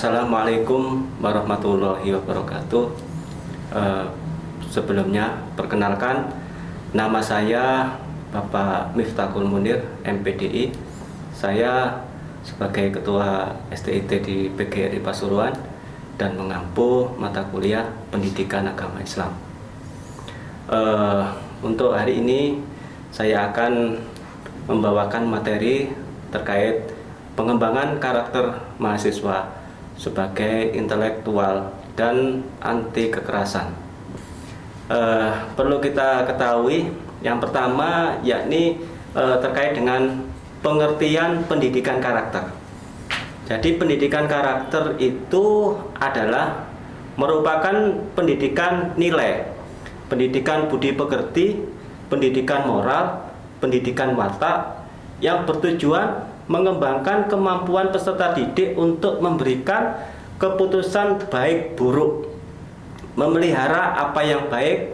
Assalamualaikum warahmatullahi wabarakatuh. Sebelumnya perkenalkan, nama saya Bapak Miftahul Munir, MPDI. Saya sebagai Ketua STIT di PGRI Pasuruan dan mengampu mata kuliah Pendidikan Agama Islam. Untuk hari ini saya akan membawakan materi terkait pengembangan karakter mahasiswa sebagai intelektual dan anti kekerasan. Perlu kita ketahui yang pertama yakni terkait dengan pengertian pendidikan karakter. Jadi pendidikan karakter itu adalah merupakan pendidikan nilai, pendidikan budi pekerti, pendidikan moral, pendidikan watak yang bertujuan mengembangkan kemampuan peserta didik untuk memberikan keputusan baik buruk, memelihara apa yang baik,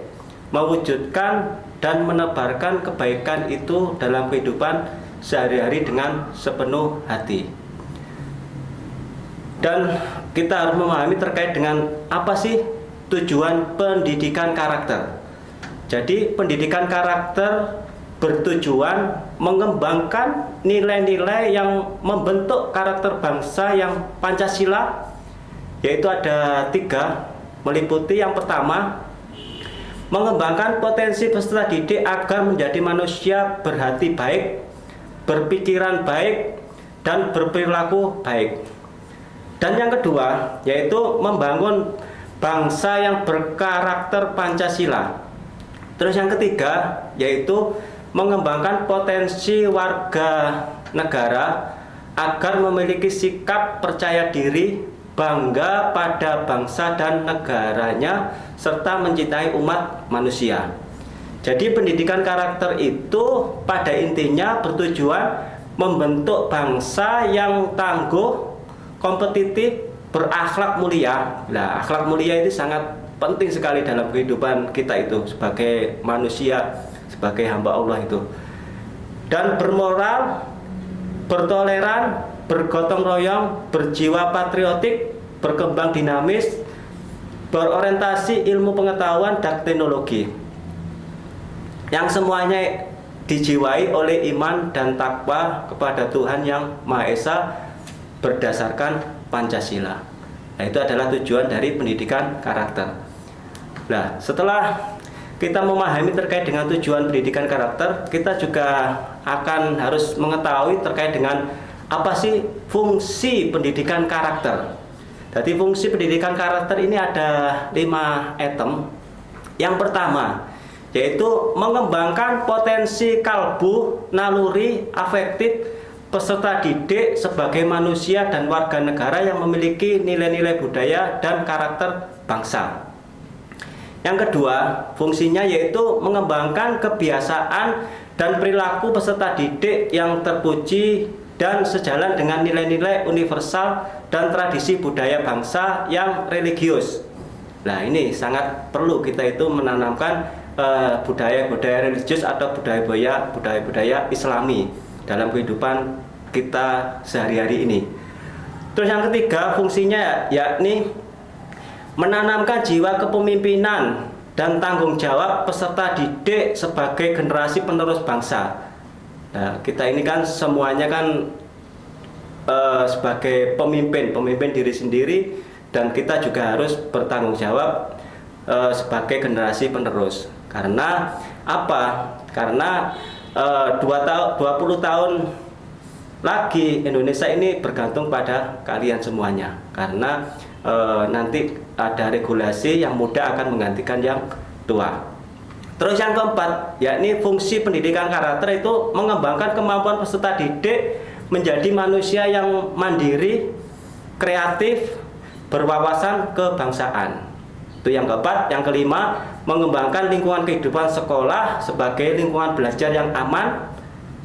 mewujudkan dan menebarkan kebaikan itu dalam kehidupan sehari-hari dengan sepenuh hati. Dan kita harus memahami terkait dengan apa sih tujuan pendidikan karakter. Jadi pendidikan karakter bertujuan mengembangkan nilai-nilai yang membentuk karakter bangsa yang Pancasila, yaitu ada 3, meliputi yang pertama, mengembangkan potensi peserta didik agar menjadi manusia berhati baik, berpikiran baik, dan berperilaku baik. Dan yang kedua, yaitu membangun bangsa yang berkarakter Pancasila. Terus yang ketiga, yaitu mengembangkan potensi warga negara agar memiliki sikap percaya diri, bangga pada bangsa dan negaranya, serta mencintai umat manusia. Jadi pendidikan karakter itu pada intinya bertujuan membentuk bangsa yang tangguh, kompetitif, berakhlak mulia. Nah, akhlak mulia itu sangat penting sekali dalam kehidupan kita itu sebagai manusia, sebagai hamba Allah itu. Dan bermoral, bertoleran, bergotong royong, berjiwa patriotik, berkembang dinamis, berorientasi ilmu pengetahuan dan teknologi. Yang semuanya dijiwai oleh iman dan takwa kepada Tuhan Yang Maha Esa berdasarkan Pancasila. Nah, itu adalah tujuan dari pendidikan karakter. Nah, setelah kita memahami terkait dengan tujuan pendidikan karakter, kita juga akan harus mengetahui terkait dengan apa sih fungsi pendidikan karakter. Jadi fungsi pendidikan karakter ini ada 5 item. Yang pertama, yaitu mengembangkan potensi kalbu, naluri, afektif peserta didik sebagai manusia dan warga negara yang memiliki nilai-nilai budaya dan karakter bangsa. Yang kedua, fungsinya yaitu mengembangkan kebiasaan dan perilaku peserta didik yang terpuji dan sejalan dengan nilai-nilai universal dan tradisi budaya bangsa yang religius. Nah, ini sangat perlu kita itu menanamkan budaya-budaya religius atau budaya-budaya Islami dalam kehidupan kita sehari-hari ini. Terus yang ketiga, fungsinya yakni menanamkan jiwa kepemimpinan dan tanggung jawab peserta didik sebagai generasi penerus bangsa. Nah, kita ini kan semuanya kan sebagai pemimpin diri sendiri, dan kita juga harus bertanggung jawab sebagai generasi penerus. Karena apa? Karena 20 tahun lagi Indonesia ini bergantung pada kalian semuanya. Karena nanti ada regulasi yang muda akan menggantikan yang tua. Terus yang keempat, yakni fungsi pendidikan karakter itu mengembangkan kemampuan peserta didik menjadi manusia yang mandiri, kreatif, berwawasan kebangsaan. Itu yang keempat. Yang kelima, mengembangkan lingkungan kehidupan sekolah sebagai lingkungan belajar yang aman,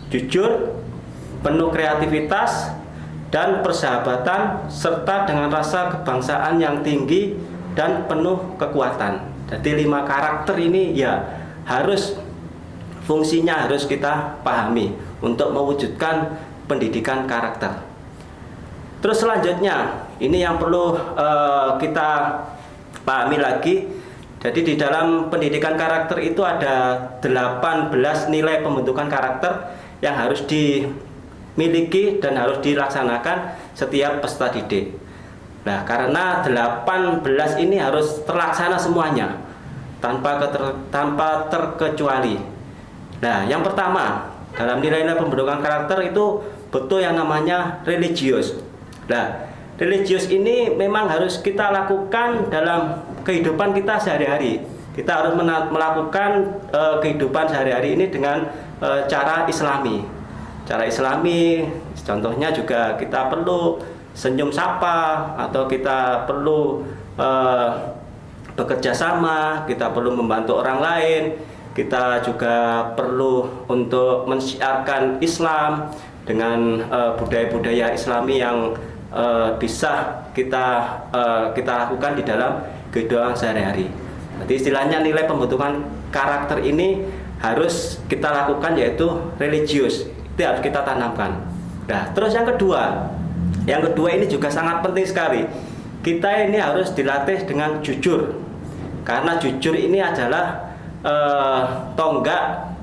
jujur, penuh kreativitas dan persahabatan, serta dengan rasa kebangsaan yang tinggi dan penuh kekuatan. Jadi 5 karakter ini ya harus fungsinya harus kita pahami untuk mewujudkan pendidikan karakter. Terus selanjutnya, ini yang perlu kita pahami lagi. Jadi di dalam pendidikan karakter itu ada 18 nilai pembentukan karakter yang harus dimiliki dan harus dilaksanakan setiap peserta didik. Nah, karena 18 ini harus terlaksana semuanya tanpa terkecuali. Nah, yang pertama, dalam nilai-nilai pembentukan karakter itu betul yang namanya religius. Nah, religius ini memang harus kita lakukan dalam kehidupan kita sehari-hari. Kita harus melakukan kehidupan sehari-hari ini dengan cara Islami. Cara Islami, contohnya juga kita perlu senyum sapa, atau kita perlu bekerja sama, kita perlu membantu orang lain, kita juga perlu untuk mensiarkan Islam dengan budaya-budaya Islami yang bisa kita lakukan di dalam kehidupan sehari-hari. Jadi istilahnya nilai pembentukan karakter ini harus kita lakukan, yaitu religius. Itu harus kita tanamkan. Nah, terus yang kedua ini juga sangat penting sekali. Kita ini harus dilatih dengan jujur. Karena jujur ini adalah tonggak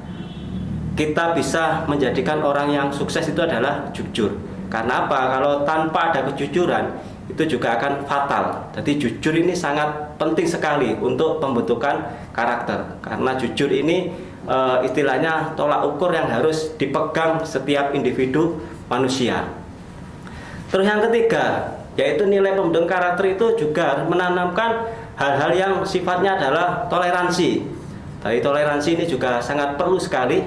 kita bisa menjadikan orang yang sukses itu adalah jujur. Karena apa? Kalau tanpa ada kejujuran itu juga akan fatal. Jadi jujur ini sangat penting sekali untuk pembentukan karakter. Karena jujur ini istilahnya tolak ukur yang harus dipegang setiap individu manusia. Terus yang ketiga, yaitu nilai pembentukan karakter itu juga menanamkan hal-hal yang sifatnya adalah toleransi. Dari toleransi ini juga sangat perlu sekali,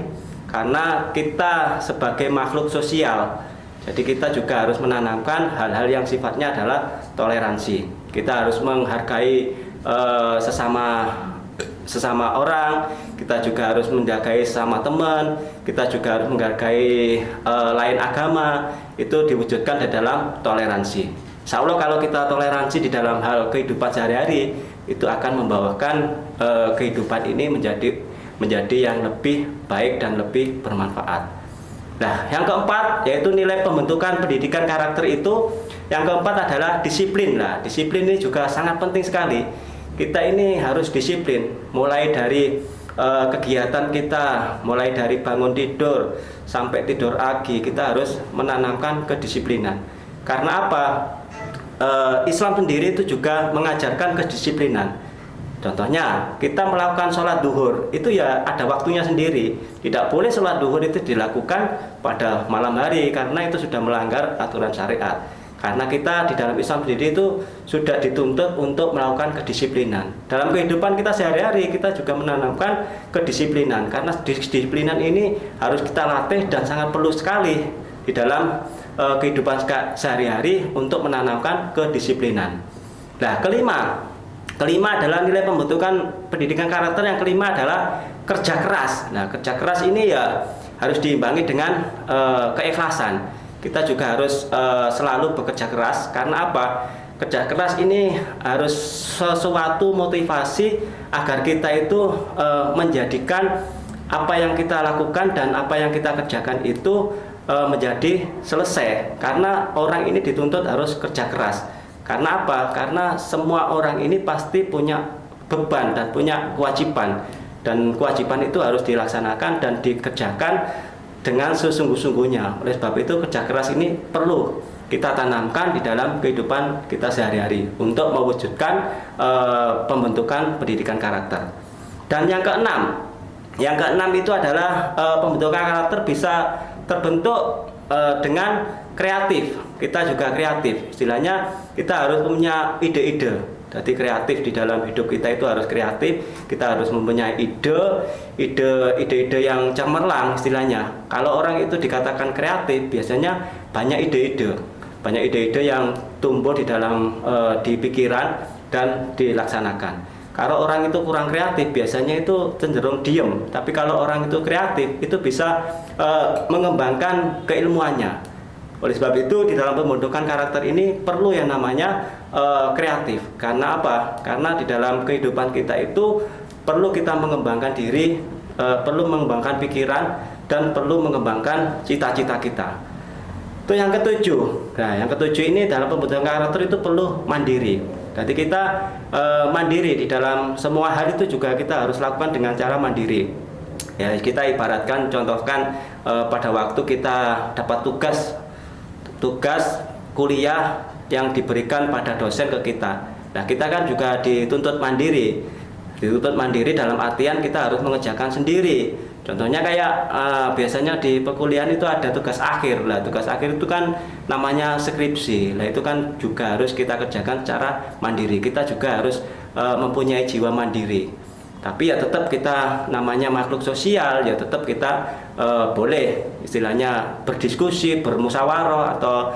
karena kita sebagai makhluk sosial, jadi kita juga harus menanamkan hal-hal yang sifatnya adalah toleransi. Kita harus menghargai sesama orang, kita juga harus menghargai sesama teman, kita juga harus menghargai lain agama. Itu diwujudkan di dalam toleransi. Insya Allah kalau kita toleransi di dalam hal kehidupan sehari-hari, itu akan membawakan kehidupan ini menjadi yang lebih baik dan lebih bermanfaat. Nah, yang keempat yaitu nilai pembentukan pendidikan karakter itu. Yang keempat adalah disiplin. Nah, disiplin ini juga sangat penting sekali. Kita ini harus disiplin, mulai dari kegiatan kita, mulai dari bangun tidur sampai tidur pagi, kita harus menanamkan kedisiplinan. Karena apa? Islam sendiri itu juga mengajarkan kedisiplinan. Contohnya, kita melakukan sholat duhur, itu ya ada waktunya sendiri. Tidak boleh sholat duhur itu dilakukan pada malam hari, karena itu sudah melanggar aturan syariat. Karena kita di dalam Islam sendiri itu sudah dituntut untuk melakukan kedisiplinan. Dalam kehidupan kita sehari-hari, kita juga menanamkan kedisiplinan. Karena kedisiplinan ini harus kita latih dan sangat perlu sekali di dalam kehidupan sehari-hari untuk menanamkan kedisiplinan. Nah, kelima adalah nilai pembentukan pendidikan karakter. Yang kelima adalah kerja keras. Nah, kerja keras ini ya harus diimbangi dengan keikhlasan. Kita juga harus selalu bekerja keras. Karena apa? Kerja keras ini harus sesuatu motivasi agar kita itu menjadikan apa yang kita lakukan dan apa yang kita kerjakan itu menjadi selesai. Karena orang ini dituntut harus kerja keras. Karena apa? Karena semua orang ini pasti punya beban dan punya kewajiban. Dan kewajiban itu harus dilaksanakan dan dikerjakan dengan sesungguh-sungguhnya. Oleh sebab itu kerja keras ini perlu kita tanamkan di dalam kehidupan kita sehari-hari untuk mewujudkan pembentukan pendidikan karakter. Dan yang keenam itu adalah pembentukan karakter bisa terbentuk dengan kreatif. Kita juga kreatif. Istilahnya kita harus punya ide-ide. Jadi kreatif di dalam hidup kita itu harus kreatif. Kita harus mempunyai ide-ide yang cemerlang istilahnya. Kalau orang itu dikatakan kreatif, biasanya banyak ide-ide yang tumbuh di dalam di pikiran dan dilaksanakan. Kalau orang itu kurang kreatif, biasanya itu cenderung diem. Tapi kalau orang itu kreatif, itu bisa mengembangkan keilmuannya. Oleh sebab itu di dalam pembentukan karakter ini perlu yang namanya kreatif. Karena apa? Karena di dalam kehidupan kita itu perlu kita mengembangkan diri, perlu mengembangkan pikiran, dan perlu mengembangkan cita-cita kita. Itu yang ketujuh. Nah, yang ketujuh ini dalam pembentukan karakter itu perlu mandiri. Jadi kita mandiri di dalam semua hal itu juga kita harus lakukan dengan cara mandiri. Ya, kita ibaratkan, contohkan pada waktu kita dapat tugas kuliah yang diberikan pada dosen ke kita. Nah, kita kan juga dituntut mandiri. Dituntut mandiri dalam artian kita harus mengerjakan sendiri. Contohnya kayak biasanya di perkuliahan itu ada tugas akhir. Lah, tugas akhir itu kan namanya skripsi. Lah, itu kan juga harus kita kerjakan secara mandiri. Kita juga harus mempunyai jiwa mandiri. Tapi ya tetap kita namanya makhluk sosial, ya tetap kita boleh istilahnya berdiskusi, bermusyawarah atau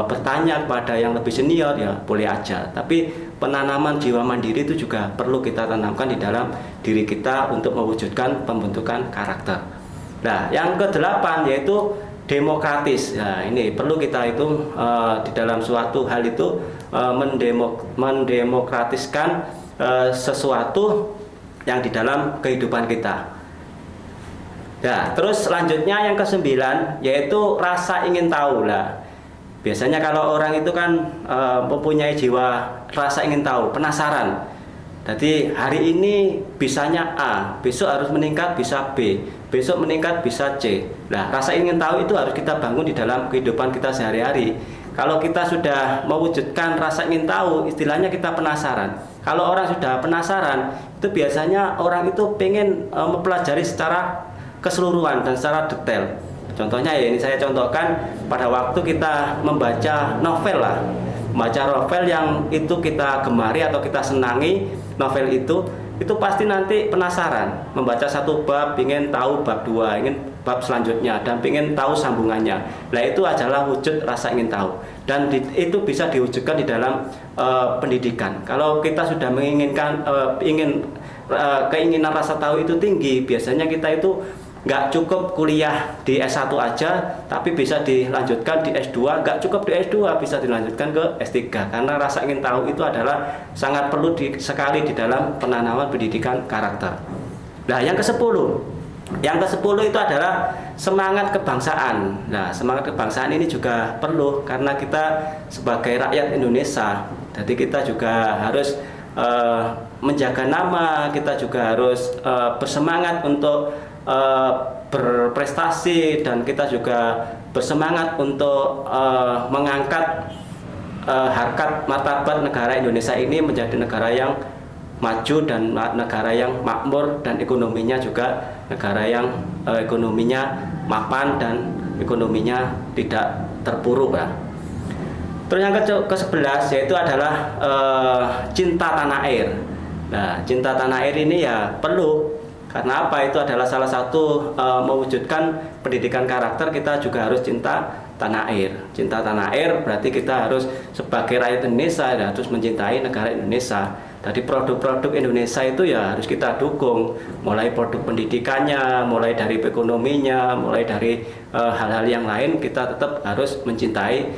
bertanya kepada yang lebih senior, ya boleh aja. Tapi penanaman jiwa mandiri itu juga perlu kita tanamkan di dalam diri kita untuk mewujudkan pembentukan karakter. Nah, yang kedelapan yaitu demokratis. Nah, ini perlu kita itu di dalam suatu hal itu mendemokratiskan sesuatu yang di dalam kehidupan kita. Nah, terus selanjutnya yang kesembilan yaitu rasa ingin tahu. Lah, biasanya kalau orang itu kan mempunyai jiwa rasa ingin tahu, penasaran. Jadi hari ini bisanya A, besok harus meningkat bisa B, besok meningkat bisa C. Nah, rasa ingin tahu itu harus kita bangun di dalam kehidupan kita sehari-hari. Kalau kita sudah mewujudkan rasa ingin tahu, istilahnya kita penasaran. Kalau orang sudah penasaran, itu biasanya orang itu pengen mempelajari secara keseluruhan dan secara detail. Contohnya ya, ini saya contohkan pada waktu kita membaca novel lah. Membaca novel yang itu kita gemari atau kita senangi novel itu pasti nanti penasaran. Membaca satu bab, ingin tahu bab 2, ingin bab selanjutnya, dan ingin tahu sambungannya. Nah, itu adalah wujud rasa ingin tahu. Dan itu bisa diwujudkan di dalam pendidikan. Kalau kita sudah menginginkan keinginan rasa tahu itu tinggi, biasanya kita itu nggak cukup kuliah di S1 aja, tapi bisa dilanjutkan di S2, nggak cukup di S2, bisa dilanjutkan ke S3, karena rasa ingin tahu itu adalah sangat perlu sekali di dalam penanaman pendidikan karakter. Nah, yang ke-10 itu adalah semangat kebangsaan. Nah, semangat kebangsaan ini juga perlu karena kita sebagai rakyat Indonesia, jadi kita juga harus menjaga nama, kita juga harus bersemangat untuk berprestasi, dan kita juga bersemangat untuk mengangkat harkat martabat negara Indonesia ini menjadi negara yang maju dan negara yang makmur, dan ekonominya juga negara yang ekonominya mapan dan ekonominya tidak terpuruk ya. Terus yang ke-11 yaitu adalah cinta tanah air. Nah, cinta tanah air ini ya perlu. Karena apa? Itu adalah salah satu mewujudkan pendidikan karakter. Kita juga harus cinta tanah air. Cinta tanah air berarti kita harus sebagai rakyat Indonesia ya, harus mencintai negara Indonesia. Jadi produk-produk Indonesia itu ya harus kita dukung. Mulai produk pendidikannya, mulai dari ekonominya, mulai dari hal-hal yang lain, kita tetap harus mencintai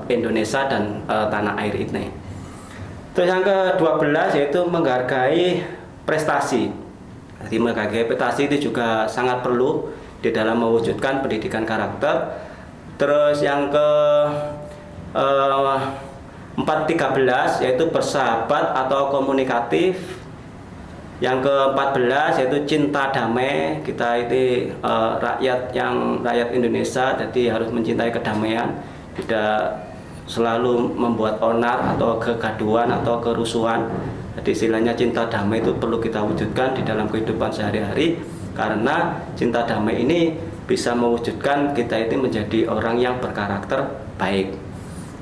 Indonesia dan tanah air ini. Terus yang ke-12 yaitu menghargai prestasi. Jadi menghargai prestasi itu juga sangat perlu di dalam mewujudkan pendidikan karakter. Terus yang ke-13 yaitu bersahabat atau komunikatif. Yang ke-14 yaitu cinta damai. Kita itu rakyat Indonesia, jadi harus mencintai kedamaian, tidak selalu membuat onar atau kegaduhan atau kerusuhan. Jadi istilahnya cinta damai itu perlu kita wujudkan di dalam kehidupan sehari-hari, karena cinta damai ini bisa mewujudkan kita itu menjadi orang yang berkarakter baik.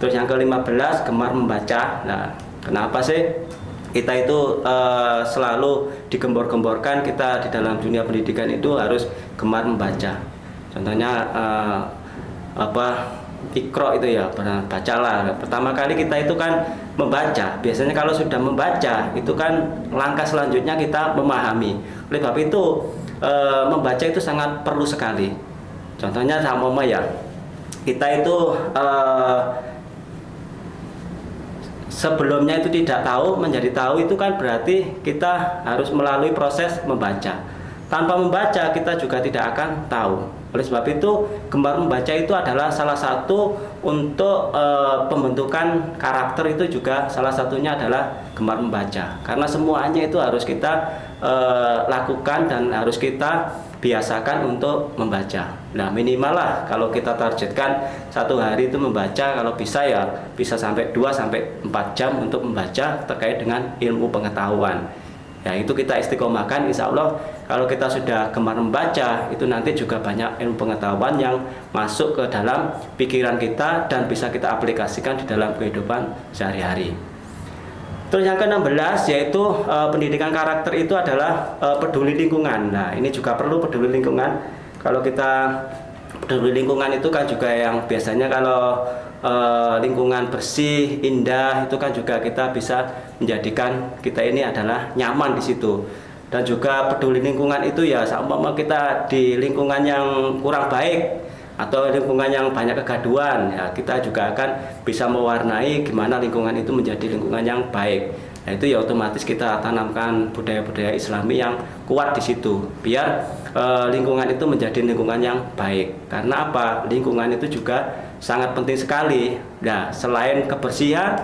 Terus yang ke-15 gemar membaca. Nah, kenapa sih kita itu selalu digembor-gemborkan kita di dalam dunia pendidikan itu harus gemar membaca? Contohnya Iqra itu ya, bacalah. Pertama kali kita itu kan membaca. Biasanya kalau sudah membaca itu kan langkah selanjutnya kita memahami. Oleh sebab itu membaca itu sangat perlu sekali. Contohnya sama ya, kita itu sebelumnya itu tidak tahu menjadi tahu, itu kan berarti kita harus melalui proses membaca. Tanpa membaca kita juga tidak akan tahu. Oleh sebab itu, gemar membaca itu adalah salah satu untuk pembentukan karakter, itu juga salah satunya adalah gemar membaca. Karena semuanya itu harus kita lakukan dan harus kita biasakan untuk membaca. Nah, minimal lah kalau kita targetkan satu hari itu membaca, kalau bisa ya bisa sampai 2 sampai 4 jam untuk membaca terkait dengan ilmu pengetahuan. Ya, itu kita istiqomahkan, insya Allah kalau kita sudah gemar membaca, itu nanti juga banyak ilmu pengetahuan yang masuk ke dalam pikiran kita dan bisa kita aplikasikan di dalam kehidupan sehari-hari. Terus yang ke-16 yaitu pendidikan karakter itu adalah peduli lingkungan. Nah, ini juga perlu peduli lingkungan. Kalau kita peduli lingkungan itu kan juga yang biasanya kalau lingkungan bersih, indah, itu kan juga kita bisa menjadikan kita ini adalah nyaman di situ. Dan juga peduli lingkungan itu ya seumpama kita di lingkungan yang kurang baik atau lingkungan yang banyak kegaduhan, ya kita juga akan bisa mewarnai gimana lingkungan itu menjadi lingkungan yang baik. Nah, itu ya otomatis kita tanamkan budaya-budaya Islami yang kuat di situ, biar lingkungan itu menjadi lingkungan yang baik. Karena apa? Lingkungan itu juga sangat penting sekali. Nah, selain kebersihan,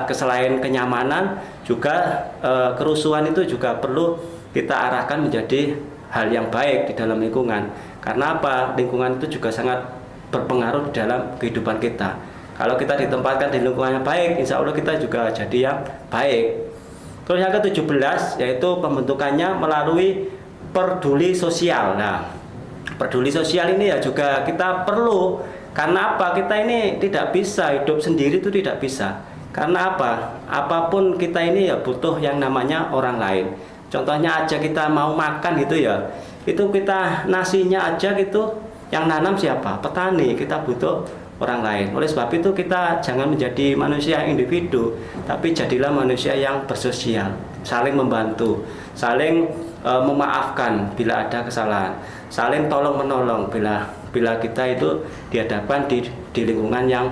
selain kenyamanan, juga kerusuhan itu juga perlu kita arahkan menjadi hal yang baik di dalam lingkungan. Karena apa? Lingkungan itu juga sangat berpengaruh di dalam kehidupan kita. Kalau kita ditempatkan di lingkungan yang baik, insya Allah kita juga jadi yang baik. Terus yang ke-17 yaitu pembentukannya melalui peduli sosial. Nah, peduli sosial ini ya juga kita perlu. Karena apa? Kita ini tidak bisa hidup sendiri, itu tidak bisa. Karena apa? Apapun kita ini ya butuh yang namanya orang lain. Contohnya aja kita mau makan gitu ya, itu kita nasinya aja gitu, yang nanam siapa? Petani. Kita butuh orang lain. Oleh sebab itu kita jangan menjadi manusia yang individu, tapi jadilah manusia yang bersosial, saling membantu, saling memaafkan bila ada kesalahan, saling tolong menolong bila kita itu dihadapkan di lingkungan yang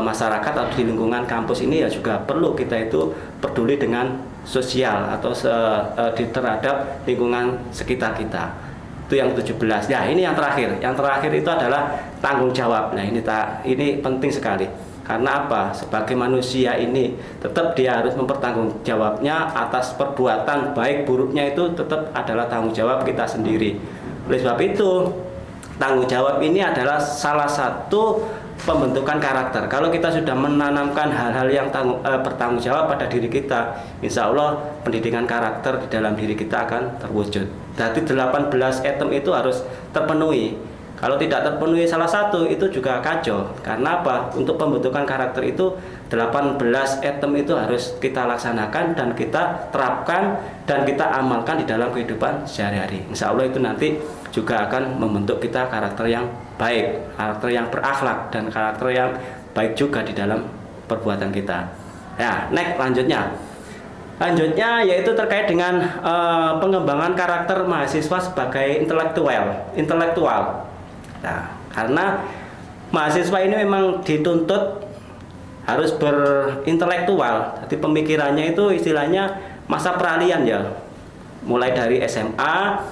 masyarakat atau di lingkungan kampus ini, ya juga perlu kita itu peduli dengan sosial atau terhadap lingkungan sekitar kita. Itu yang 17. Ya, ini yang terakhir. Yang terakhir itu adalah tanggung jawab. Nah, ini penting sekali. Karena apa? Sebagai manusia ini tetap dia harus mempertanggungjawabnya atas perbuatan baik buruknya, itu tetap adalah tanggung jawab kita sendiri. Oleh sebab itu, tanggung jawab ini adalah salah satu pembentukan karakter. Kalau kita sudah menanamkan hal-hal yang bertanggung jawab pada diri kita, insya Allah pendidikan karakter di dalam diri kita akan terwujud. Jadi 18 item itu harus terpenuhi. Kalau tidak terpenuhi salah satu, itu juga kacau. Karena apa? Untuk pembentukan karakter itu 18 item itu harus kita laksanakan dan kita terapkan dan kita amalkan di dalam kehidupan sehari-hari. Insya Allah itu nanti juga akan membentuk kita karakter yang baik, karakter yang berakhlak, dan karakter yang baik juga di dalam perbuatan kita. Ya, next Lanjutnya yaitu terkait dengan pengembangan karakter mahasiswa sebagai intelektual. Nah, karena mahasiswa ini memang dituntut harus berintelektual. Jadi pemikirannya itu istilahnya masa peralihan ya. Mulai dari SMA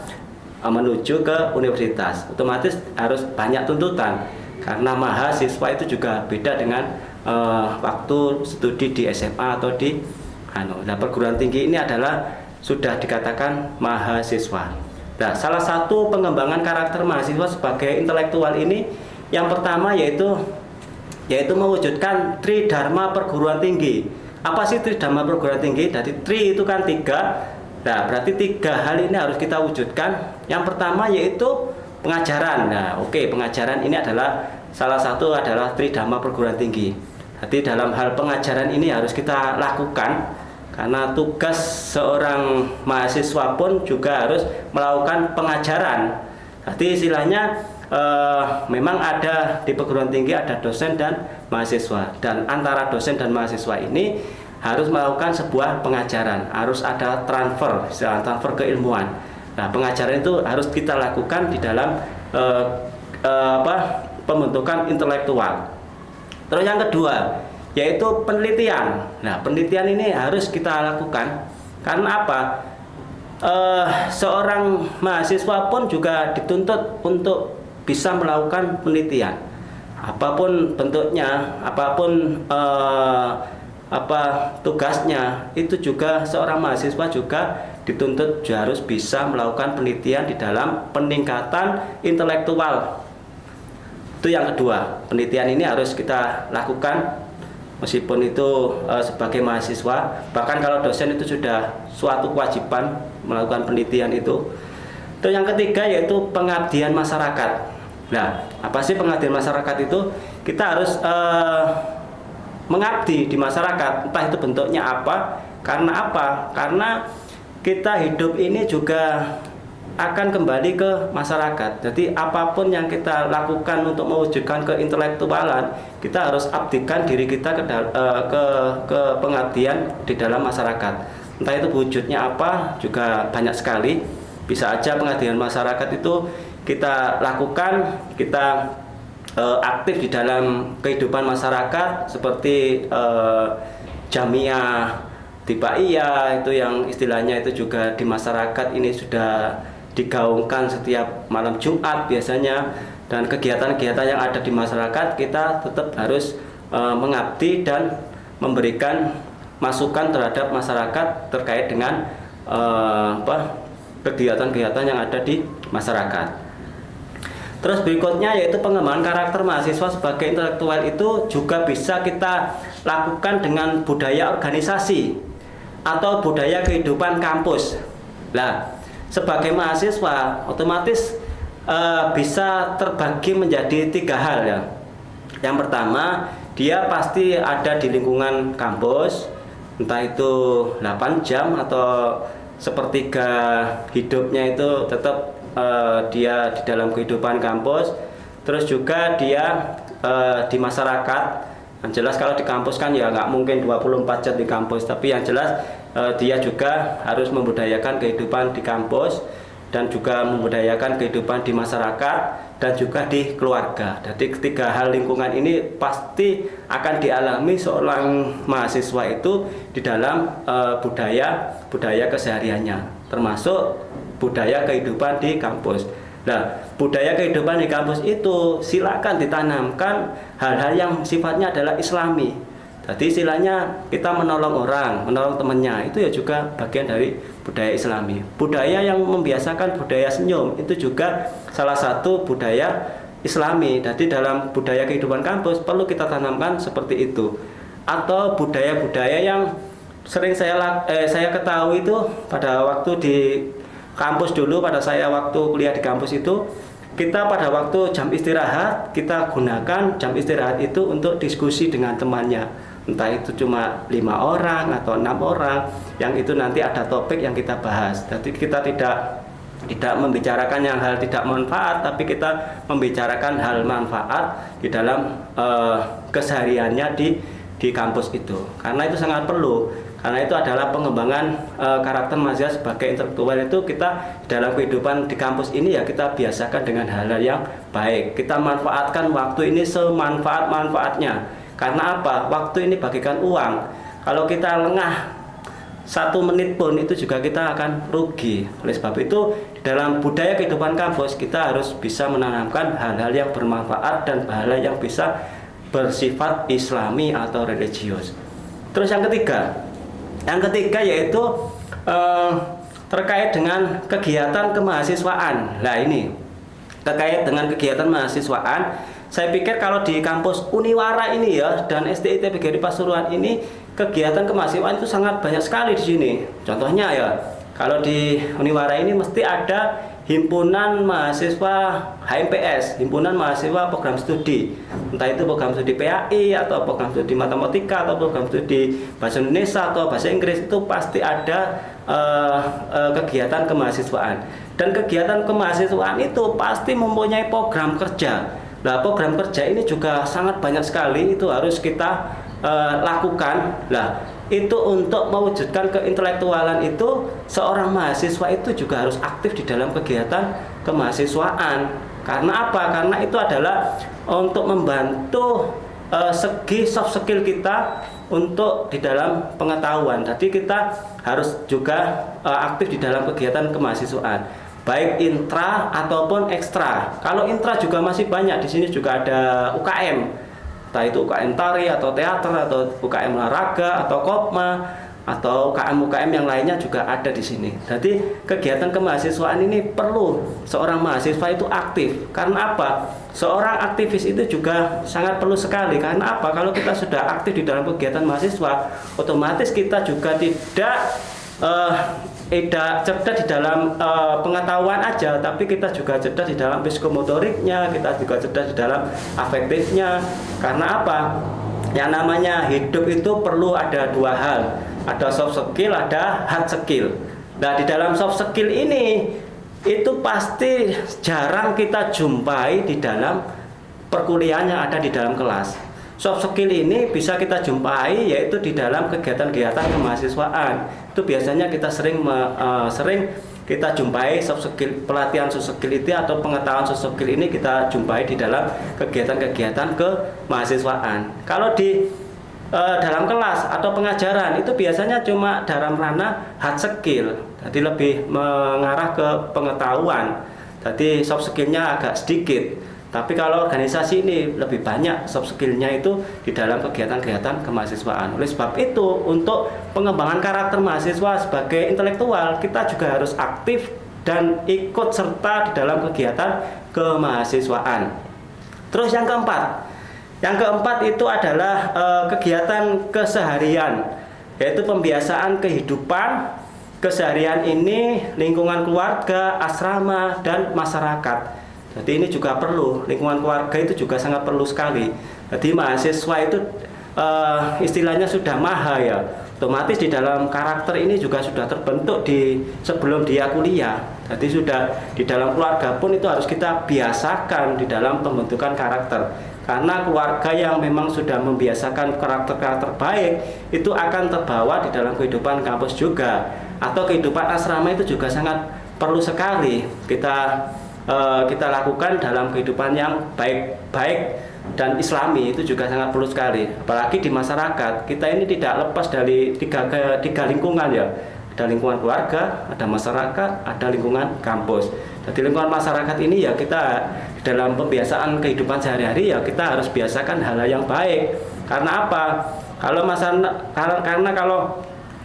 menuju ke universitas. Otomatis harus banyak tuntutan. Karena mahasiswa itu juga beda dengan waktu studi di SMA atau di perguruan tinggi ini adalah sudah dikatakan mahasiswa. Nah, salah satu pengembangan karakter mahasiswa sebagai intelektual ini yang pertama yaitu mewujudkan Tridharma perguruan tinggi. Apa sih Tridharma perguruan tinggi? Jadi tri itu kan 3. Nah, berarti 3 hal ini harus kita wujudkan. Yang pertama yaitu pengajaran. Nah, pengajaran ini adalah salah satu adalah Tridharma perguruan tinggi. Jadi dalam hal pengajaran ini harus kita lakukan. Karena tugas seorang mahasiswa pun juga harus melakukan pengajaran. Jadi istilahnya memang ada di perguruan tinggi ada dosen dan mahasiswa. Dan antara dosen dan mahasiswa ini harus melakukan sebuah pengajaran. Harus ada transfer keilmuan. Nah, pengajaran itu harus kita lakukan di dalam pembentukan intelektual. Terus yang kedua yaitu penelitian. Nah, penelitian ini harus kita lakukan. Karena apa? Seorang mahasiswa pun juga dituntut untuk bisa melakukan penelitian. Apapun bentuknya, apapun tugasnya, itu juga seorang mahasiswa juga dituntut harus bisa melakukan penelitian di dalam peningkatan intelektual. Itu yang kedua, penelitian ini harus kita lakukan meskipun itu sebagai mahasiswa, bahkan kalau dosen itu sudah suatu kewajiban melakukan penelitian itu. Itu yang ketiga, yaitu pengabdian masyarakat. Nah, apa sih pengabdian masyarakat itu? Kita harus mengabdi di masyarakat, entah itu bentuknya apa. Karena apa? Karena kita hidup ini juga akan kembali ke masyarakat. Jadi apapun yang kita lakukan untuk mewujudkan keintelektualan, kita harus abdikan diri kita ke pengabdian di dalam masyarakat. Entah itu wujudnya apa, juga banyak sekali. Bisa aja pengabdian masyarakat itu kita lakukan, kita aktif di dalam kehidupan masyarakat seperti jamiah tibaiyah, itu yang istilahnya itu juga di masyarakat ini sudah digaungkan setiap malam Jumat biasanya, dan kegiatan-kegiatan yang ada di masyarakat kita tetap harus mengabdi dan memberikan masukan terhadap masyarakat terkait dengan kegiatan-kegiatan yang ada di masyarakat. Terus berikutnya yaitu pengembangan karakter mahasiswa sebagai intelektual itu juga bisa kita lakukan dengan budaya organisasi atau budaya kehidupan kampus. Nah, sebagai mahasiswa otomatis bisa terbagi menjadi 3 hal ya. Yang pertama, dia pasti ada di lingkungan kampus, entah itu 8 jam atau sepertiga hidupnya itu tetap dia di dalam kehidupan kampus. Terus juga dia di masyarakat. Yang jelas kalau di kampus kan ya nggak mungkin 24 jam di kampus, tapi yang jelas dia juga harus membudayakan kehidupan di kampus dan juga membudayakan kehidupan di masyarakat dan juga di keluarga. Jadi ketiga hal lingkungan ini pasti akan dialami seorang mahasiswa itu di dalam budaya kesehariannya, termasuk budaya kehidupan di kampus. Nah, budaya kehidupan di kampus itu silakan ditanamkan hal-hal yang sifatnya adalah Islami. Jadi istilahnya kita menolong orang, menolong temannya, itu ya juga bagian dari budaya Islami. Budaya yang membiasakan budaya senyum itu juga salah satu budaya Islami. Jadi dalam budaya kehidupan kampus perlu kita tanamkan seperti itu. Atau budaya-budaya yang sering saya ketahui itu pada waktu di kampus dulu, pada saya waktu kuliah di kampus itu, kita pada waktu jam istirahat kita gunakan jam istirahat itu untuk diskusi dengan temannya, entah itu cuma 5 orang atau 6 orang, yang itu nanti ada topik yang kita bahas. Jadi kita tidak membicarakan yang hal tidak manfaat, tapi kita membicarakan hal manfaat di dalam kesehariannya di kampus itu, karena itu sangat perlu. Karena itu adalah pengembangan karakter mahasiswa sebagai intelektual. Itu kita dalam kehidupan di kampus ini ya kita biasakan dengan hal-hal yang baik. Kita manfaatkan waktu ini semanfaat-manfaatnya. Karena apa? Waktu ini bagikan uang. Kalau kita lengah 1 menit pun itu juga kita akan rugi. Oleh sebab itu di dalam budaya kehidupan kampus kita harus bisa menanamkan hal-hal yang bermanfaat dan hal-hal yang bisa bersifat Islami atau religius. Terus yang ketiga yaitu terkait dengan kegiatan kemahasiswaan. Nah, ini terkait dengan kegiatan mahasiswaan, saya pikir kalau di kampus Uniwara ini ya dan STIT PGRI Pasuruan ini kegiatan kemahasiswaan itu sangat banyak sekali di sini. Contohnya ya, kalau di Uniwara ini mesti ada himpunan mahasiswa HMPS, himpunan mahasiswa program studi, entah itu program studi PAI atau program studi matematika atau program studi bahasa Indonesia atau bahasa Inggris, itu pasti ada kegiatan kemahasiswaan. Dan kegiatan kemahasiswaan itu pasti mempunyai program kerja. Nah, program kerja ini juga sangat banyak sekali, itu harus kita lakukan. Nah, itu untuk mewujudkan keintelektualan itu seorang mahasiswa itu juga harus aktif di dalam kegiatan kemahasiswaan. Karena apa? Karena itu adalah untuk membantu segi soft skill kita untuk di dalam pengetahuan. Jadi kita harus juga aktif di dalam kegiatan kemahasiswaan. baik intra ataupun ekstra. Kalau intra juga masih banyak, di sini juga ada UKM, entah itu UKM tari atau teater atau UKM olahraga atau kopma atau UKM-UKM yang lainnya juga ada di sini. Jadi kegiatan kemahasiswaan ini perlu seorang mahasiswa itu aktif. Karena apa? Seorang aktivis itu juga sangat perlu sekali. Karena apa? Kalau kita sudah aktif di dalam kegiatan mahasiswa, otomatis kita juga tidak cerdas di dalam pengetahuan aja, tapi kita juga cerdas di dalam psikomotoriknya, kita juga cerdas di dalam afektifnya. Karena apa? Yang namanya hidup itu perlu ada dua hal, ada soft skill, ada hard skill. Nah, di dalam soft skill ini itu pasti jarang kita jumpai di dalam perkuliahan yang ada di dalam kelas. Soft skill ini bisa kita jumpai yaitu di dalam kegiatan-kegiatan kemahasiswaan. Itu biasanya kita sering kita jumpai soft skill, pelatihan soft skill itu atau pengetahuan soft skill ini kita jumpai di dalam kegiatan-kegiatan kemahasiswaan. Kalau di dalam kelas atau pengajaran itu biasanya cuma dalam ranah hard skill, jadi lebih mengarah ke pengetahuan. Jadi soft skillnya agak sedikit. Tapi kalau organisasi ini lebih banyak soft skillnya itu di dalam kegiatan-kegiatan kemahasiswaan. Oleh sebab itu, untuk pengembangan karakter mahasiswa sebagai intelektual, kita juga harus aktif dan ikut serta di dalam kegiatan kemahasiswaan. Terus yang keempat itu adalah kegiatan keseharian, yaitu pembiasaan kehidupan keseharian ini, lingkungan keluarga, asrama, dan masyarakat. Jadi ini juga perlu, lingkungan keluarga itu juga sangat perlu sekali. Jadi mahasiswa itu istilahnya sudah maha ya, otomatis di dalam karakter ini juga sudah terbentuk sebelum dia kuliah. Jadi sudah di dalam keluarga pun itu harus kita biasakan di dalam pembentukan karakter. Karena keluarga yang memang sudah membiasakan karakter-karakter baik itu akan terbawa di dalam kehidupan kampus juga, atau kehidupan asrama itu juga sangat perlu sekali kita lakukan dalam kehidupan yang baik dan islami, itu juga sangat perlu sekali. Apalagi di masyarakat, kita ini tidak lepas dari tiga lingkungan ya. Ada lingkungan keluarga, ada masyarakat, ada lingkungan kampus. Jadi lingkungan masyarakat ini ya kita dalam pembiasaan kehidupan sehari-hari ya kita harus biasakan hal-hal yang baik. Karena apa? Karena kalau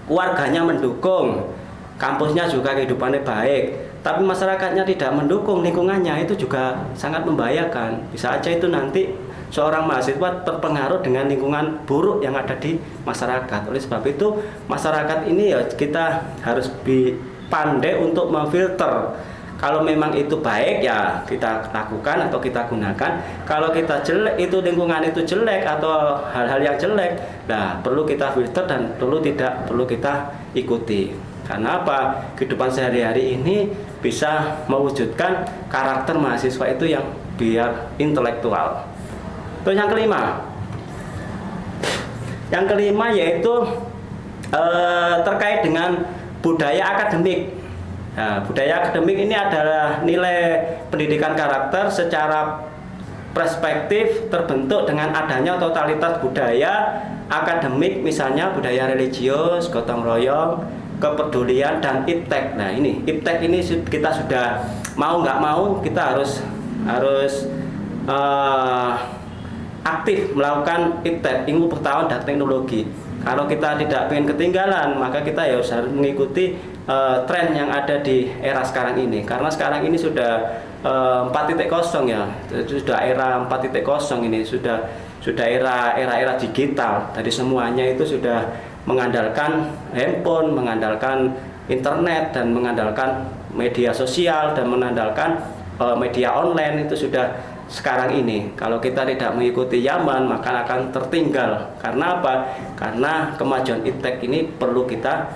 keluarganya mendukung, kampusnya juga kehidupannya baik, tapi masyarakatnya tidak mendukung, lingkungannya itu juga sangat membahayakan. Bisa aja itu nanti seorang mahasiswa terpengaruh dengan lingkungan buruk yang ada di masyarakat. Oleh sebab itu masyarakat ini ya kita harus pandai untuk memfilter. Kalau memang itu baik ya kita lakukan atau kita gunakan. Kalau kita jelek, itu lingkungan itu jelek atau hal-hal yang jelek, nah perlu kita filter dan tidak perlu kita ikuti. Karena apa? Kehidupan sehari-hari ini bisa mewujudkan karakter mahasiswa itu yang biar intelektual. Terus yang kelima yaitu terkait dengan budaya akademik. Nah, budaya akademik ini adalah nilai pendidikan karakter secara perspektif terbentuk dengan adanya totalitas budaya akademik, misalnya budaya religius, gotong royong, kepedulian, dan iptek. Nah ini iptek ini kita sudah mau nggak mau kita harus aktif melakukan iptek, ilmu pengetahuan dan teknologi. Kalau kita tidak ingin ketinggalan, maka kita ya harus mengikuti tren yang ada di era sekarang ini. Karena sekarang ini sudah 4.0 ya, sudah era 4.0 ini, sudah era digital. Jadi semuanya itu sudah mengandalkan handphone, mengandalkan internet, dan mengandalkan media sosial, dan mengandalkan media online. Itu sudah sekarang ini. Kalau kita tidak mengikuti zaman, maka akan tertinggal. Karena apa? Karena kemajuan iptek ini perlu kita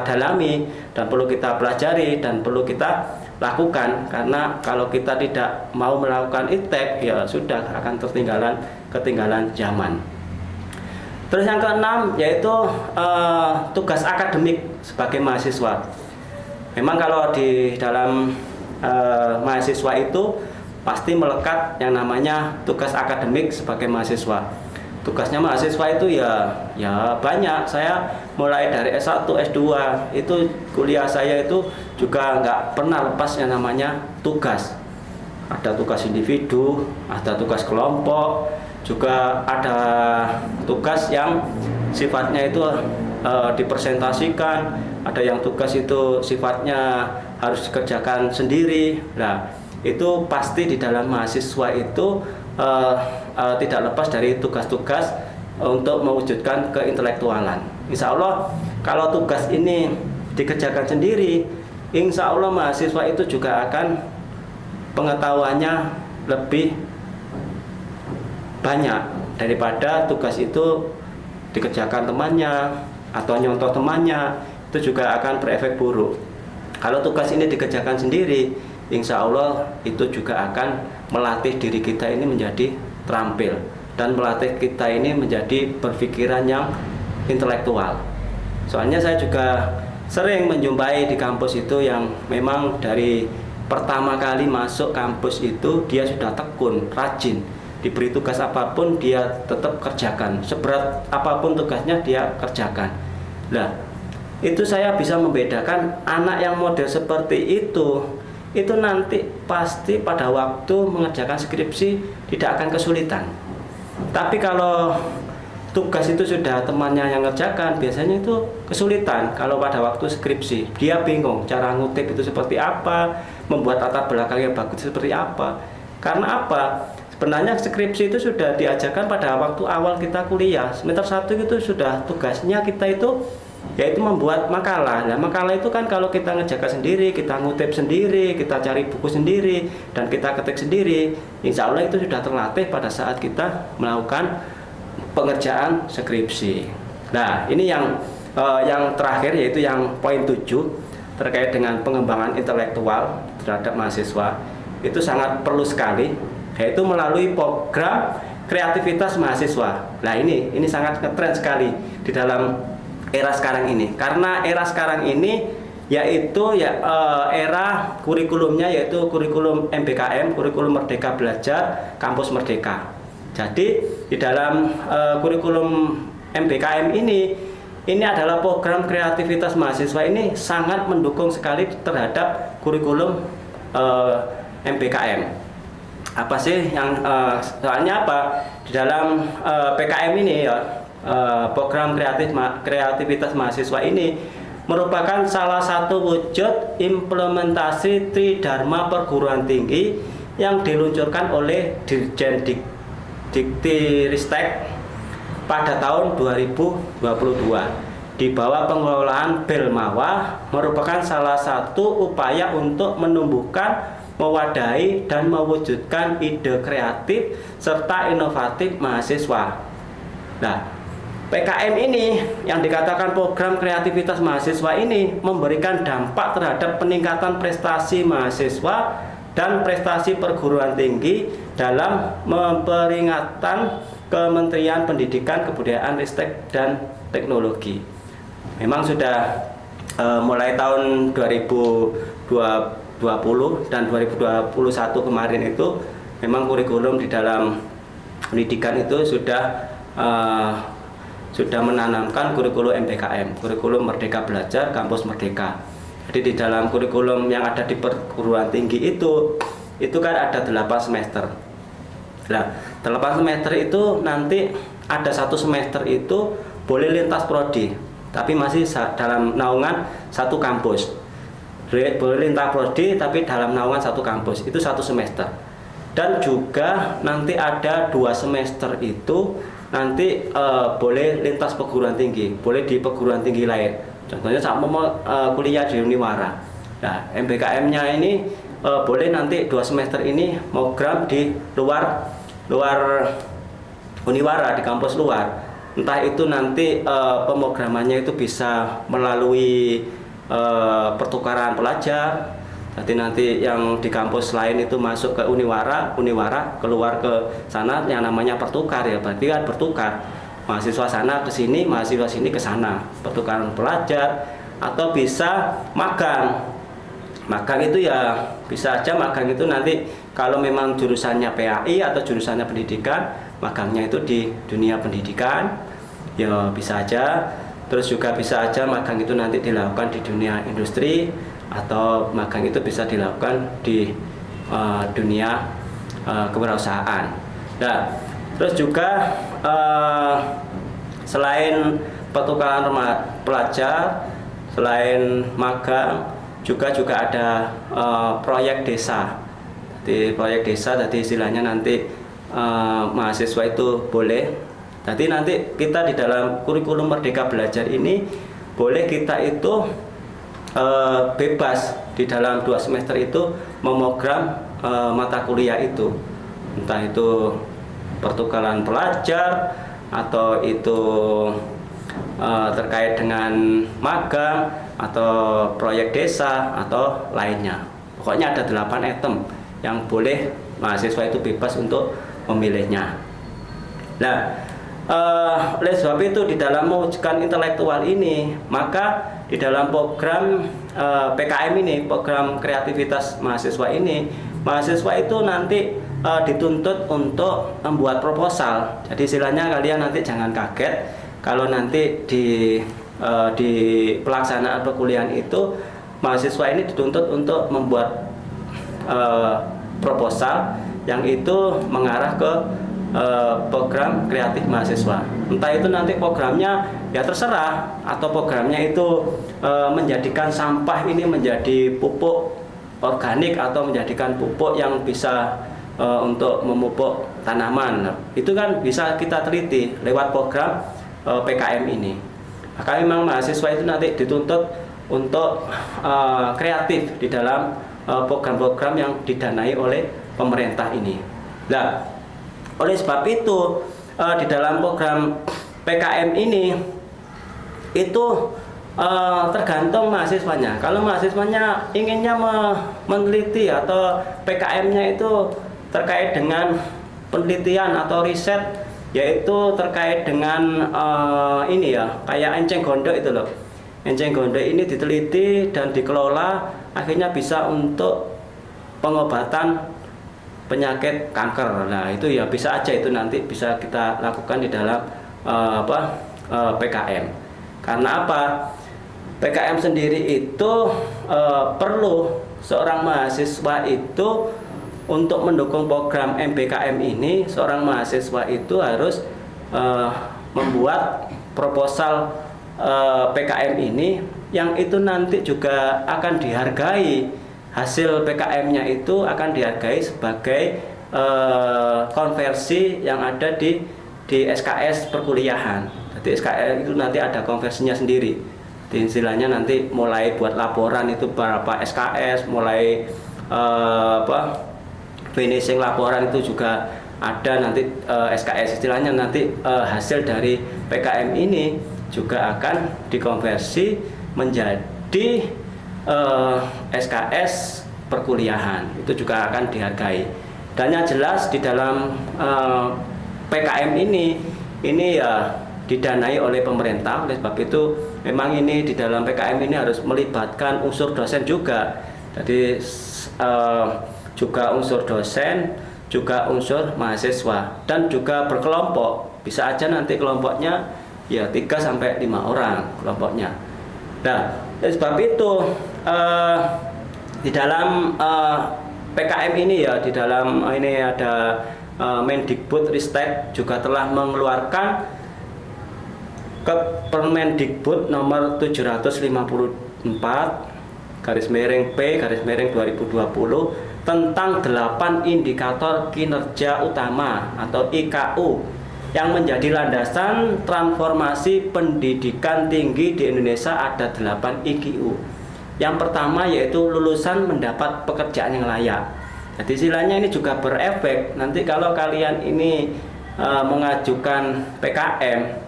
dalami, dan perlu kita pelajari, dan perlu kita lakukan. Karena kalau kita tidak mau melakukan iptek, ya sudah akan ketinggalan zaman. Terus yang keenam yaitu tugas akademik sebagai mahasiswa. Memang kalau di dalam mahasiswa itu pasti melekat yang namanya tugas akademik sebagai mahasiswa. tugasnya mahasiswa itu ya banyak. Saya mulai dari S1, S2 itu kuliah saya itu juga nggak pernah lepas yang namanya tugas. Ada tugas individu, ada tugas kelompok, juga ada tugas yang sifatnya itu dipresentasikan, ada yang tugas itu sifatnya harus dikerjakan sendiri. Nah, itu pasti di dalam mahasiswa itu tidak lepas dari tugas-tugas untuk mewujudkan keintelektualan. Insya Allah kalau tugas ini dikerjakan sendiri, insya Allah mahasiswa itu juga akan pengetahuannya lebih banyak daripada tugas itu dikerjakan temannya atau nyontoh temannya, itu juga akan berefek buruk. Kalau tugas ini dikerjakan sendiri, insya Allah itu juga akan melatih diri kita ini menjadi terampil dan melatih kita ini menjadi berpikiran yang intelektual. Soalnya saya juga sering menjumpai di kampus itu yang memang dari pertama kali masuk kampus itu dia sudah tekun, rajin, diberi tugas apapun dia tetap kerjakan, seberat apapun tugasnya dia kerjakan. Nah, itu saya bisa membedakan anak yang model seperti itu nanti pasti pada waktu mengerjakan skripsi tidak akan kesulitan. Tapi kalau tugas itu sudah temannya yang ngerjakan, biasanya itu kesulitan. Kalau pada waktu skripsi dia bingung cara ngutip itu seperti apa, membuat latar belakang yang bagus seperti apa. Karena apa? Sebenarnya skripsi itu sudah diajarkan pada waktu awal kita kuliah. Semester 1 itu sudah tugasnya kita itu yaitu membuat makalah. Nah, makalah itu kan kalau kita ngerjakan sendiri, kita ngutip sendiri, kita cari buku sendiri, dan kita ketik sendiri, insya Allah itu sudah terlatih pada saat kita melakukan pengerjaan skripsi. Nah, ini yang terakhir, yaitu yang poin 7 terkait dengan pengembangan intelektual terhadap mahasiswa. Itu sangat perlu sekali, yaitu melalui program kreativitas mahasiswa. Nah, ini sangat ngetren sekali di dalam era sekarang ini. Karena era sekarang ini yaitu era kurikulumnya yaitu kurikulum MBKM, kurikulum Merdeka Belajar, Kampus Merdeka. Jadi di dalam kurikulum MBKM ini adalah program kreativitas mahasiswa ini sangat mendukung sekali terhadap kurikulum MBKM. Apa sih yang soalnya apa? Di dalam PKM ini program kreativitas mahasiswa ini merupakan salah satu wujud implementasi Tridharma perguruan tinggi yang diluncurkan oleh Dirjen Diktiristek pada tahun 2022 di bawah pengelolaan Belmawa, merupakan salah satu upaya untuk menumbuhkan, mewadahi, dan mewujudkan ide kreatif serta inovatif mahasiswa. Nah, PKM ini yang dikatakan program kreativitas mahasiswa ini memberikan dampak terhadap peningkatan prestasi mahasiswa dan prestasi perguruan tinggi dalam memperingatan Kementerian Pendidikan, Kebudayaan, Ristek, dan Teknologi. Memang sudah mulai tahun 2020 dan 2021 kemarin itu memang kurikulum di dalam pendidikan itu sudah menanamkan kurikulum MBKM, kurikulum Merdeka Belajar, Kampus Merdeka. Jadi di dalam kurikulum yang ada di perguruan tinggi itu kan ada 8 semester. Nah, 8 semester itu nanti ada 1 semester itu boleh lintas prodi, tapi masih dalam naungan satu kampus. Boleh lintas prodi tapi dalam naungan satu kampus, itu 1 semester. Dan juga nanti ada 2 semester itu nanti boleh lintas perguruan tinggi, boleh di perguruan tinggi lain. Contohnya saya mau kuliah di Uniwara. Nah, MBKM-nya ini boleh nanti 2 semester ini program di luar Uniwara, di kampus luar. Entah itu nanti pemrogramannya itu bisa melalui pertukaran pelajar. Jadi nanti yang di kampus lain itu masuk ke Uniwara keluar ke sana yang namanya pertukar ya, berarti kan bertukar. Mahasiswa sana ke sini, mahasiswa sini ke sana, pertukaran pelajar. Atau bisa magang. Magang itu ya bisa aja magang itu nanti kalau memang jurusannya PAI atau jurusannya pendidikan, magangnya itu di dunia pendidikan, ya bisa aja. Terus juga bisa aja magang itu nanti dilakukan di dunia industri, atau magang itu bisa dilakukan di dunia kewirausahaan. Nah, terus juga selain pertukaran pelajar, selain magang, juga ada proyek desa. Di proyek desa, jadi istilahnya nanti mahasiswa itu boleh. Jadi nanti kita di dalam kurikulum Merdeka Belajar ini boleh kita itu bebas di dalam 2 semester itu memogram mata kuliah itu, entah itu pertukaran pelajar atau itu terkait dengan magang atau proyek desa atau lainnya. Pokoknya ada 8 item yang boleh mahasiswa itu bebas untuk memilihnya. Nah, oleh sebab itu di dalam mewujudkan intelektual ini, maka di dalam program PKM ini, program kreativitas mahasiswa ini, mahasiswa itu nanti dituntut untuk membuat proposal. Jadi istilahnya kalian nanti jangan kaget kalau nanti di pelaksanaan perkuliahan itu mahasiswa ini dituntut untuk membuat proposal yang itu mengarah ke program kreatif mahasiswa. Entah itu nanti programnya ya terserah, atau programnya itu menjadikan sampah ini menjadi pupuk organik, atau menjadikan pupuk yang bisa untuk memupuk tanaman. Itu kan bisa kita teliti lewat program PKM ini. Maka memang mahasiswa itu nanti dituntut untuk kreatif di dalam program-program yang didanai oleh pemerintah ini. Nah, oleh sebab itu di dalam program PKM ini itu tergantung mahasiswanya. Kalau mahasiswanya inginnya meneliti atau PKM-nya itu terkait dengan penelitian atau riset, yaitu terkait dengan ini ya, kayak enceng gondok itu loh. Enceng gondok ini diteliti dan dikelola, akhirnya bisa untuk pengobatan penyakit kanker. Nah, itu ya bisa aja itu nanti bisa kita lakukan di dalam PKM. Karena apa? PKM sendiri itu perlu seorang mahasiswa itu untuk mendukung program MBKM ini, seorang mahasiswa itu harus membuat proposal PKM ini, yang itu nanti juga akan dihargai. Hasil PKM-nya itu akan dihargai sebagai konversi yang ada di SKS perkuliahan. Jadi SKS itu nanti ada konversinya sendiri. Di istilahnya nanti mulai buat laporan itu berapa SKS, mulai finishing laporan itu juga ada nanti SKS. Istilahnya nanti hasil dari PKM ini juga akan dikonversi menjadi SKS perkuliahan, itu juga akan dihargai. Dan yang jelas di dalam PKM ini ya didanai oleh pemerintah. Oleh sebab itu memang ini di dalam PKM ini harus melibatkan unsur dosen juga. Jadi juga unsur dosen, juga unsur mahasiswa, dan juga berkelompok. Bisa aja nanti kelompoknya ya 3-5 orang kelompoknya. Nah, oleh sebab itu di dalam PKM ini ya, di dalam ini ada Mendikbud Ristek juga telah mengeluarkan Permendikbud nomor 754/P/2020 tentang 8 indikator kinerja utama atau IKU yang menjadi landasan transformasi pendidikan tinggi di Indonesia. Ada 8 IKU. Yang pertama yaitu lulusan mendapat pekerjaan yang layak. Jadi istilahnya ini juga berefek nanti kalau kalian ini mengajukan PKM.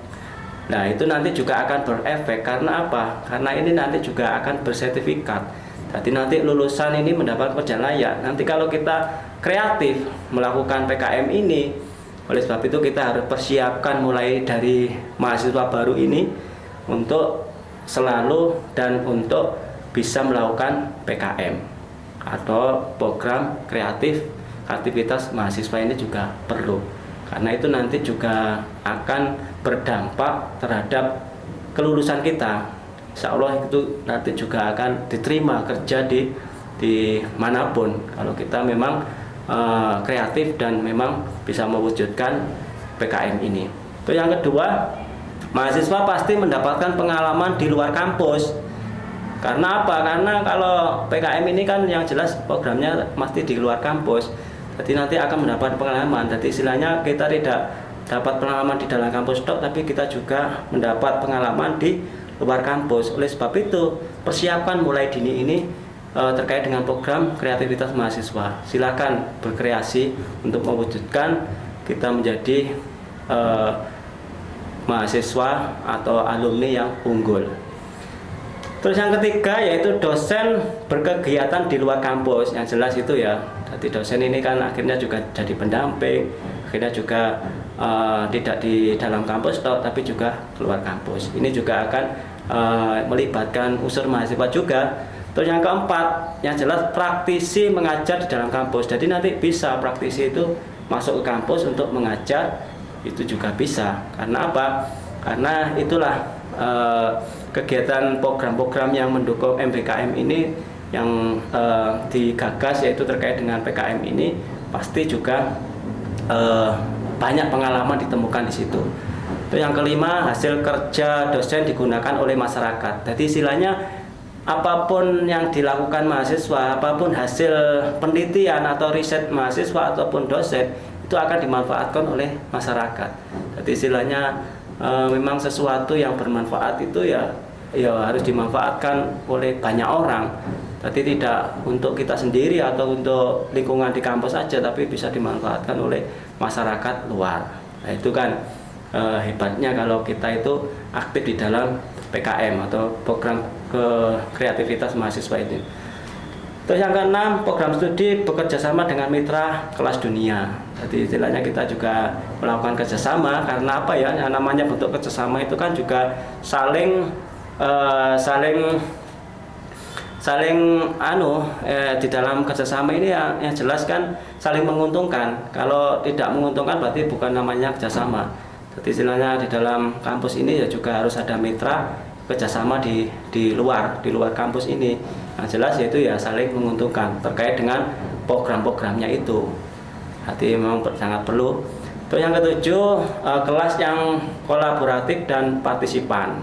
Nah, itu nanti juga akan berefek. Karena apa? Karena ini nanti juga akan bersertifikat. Jadi nanti lulusan ini mendapat pekerjaan layak. Nanti kalau kita kreatif melakukan PKM ini, oleh sebab itu kita harus persiapkan mulai dari mahasiswa baru ini untuk selalu dan untuk bisa melakukan PKM atau program kreatif aktivitas mahasiswa ini juga perlu. karena itu nanti juga akan berdampak terhadap kelulusan kita. Insya Allah itu nanti juga akan diterima kerja di manapun kalau kita memang kreatif dan memang bisa mewujudkan PKM ini. Itu yang kedua, mahasiswa pasti mendapatkan pengalaman di luar kampus. Karena apa? Karena kalau PKM ini kan yang jelas programnya pasti di luar kampus. Jadi nanti akan mendapat pengalaman. Jadi istilahnya kita tidak dapat pengalaman di dalam kampus tok, tapi kita juga mendapat pengalaman di luar kampus. Oleh sebab itu, persiapkan mulai dini ini terkait dengan program kreativitas mahasiswa. Silakan berkreasi untuk mewujudkan kita menjadi mahasiswa atau alumni yang unggul. Terus yang ketiga yaitu dosen berkegiatan di luar kampus. Yang jelas itu ya, jadi dosen ini kan akhirnya juga jadi pendamping, akhirnya juga tidak di dalam kampus tapi juga keluar kampus. Ini juga akan melibatkan unsur mahasiswa juga. Terus yang keempat, yang jelas praktisi mengajar di dalam kampus. Jadi nanti bisa praktisi itu masuk ke kampus untuk mengajar, itu juga bisa. Karena apa? Karena itulah kegiatan program-program yang mendukung MBKM ini yang digagas, yaitu terkait dengan PKM ini pasti juga banyak pengalaman ditemukan di situ. Itu yang kelima, hasil kerja dosen digunakan oleh masyarakat. Jadi istilahnya apapun yang dilakukan mahasiswa, apapun hasil penelitian atau riset mahasiswa ataupun dosen itu akan dimanfaatkan oleh masyarakat. Jadi istilahnya memang sesuatu yang bermanfaat itu ya harus dimanfaatkan oleh banyak orang. Jadi tidak untuk kita sendiri atau untuk lingkungan di kampus saja, tapi bisa dimanfaatkan oleh masyarakat luar. Nah, itu kan hebatnya kalau kita itu aktif di dalam PKM atau program kreativitas mahasiswa ini. Terus yang keenam, program studi bekerjasama dengan mitra kelas dunia. Jadi istilahnya kita juga melakukan kerjasama, karena apa ya? Yang namanya bentuk kerjasama itu kan juga saling di dalam kerjasama ini yang jelas kan saling menguntungkan. Kalau tidak menguntungkan berarti bukan namanya kerjasama. Jadi istilahnya di dalam kampus ini ya juga harus ada mitra kerjasama di luar kampus ini. Yang jelas yaitu ya saling menguntungkan terkait dengan program-programnya itu. Jadi memang sangat perlu. Terus yang ketujuh, kelas yang kolaboratif dan partisipan.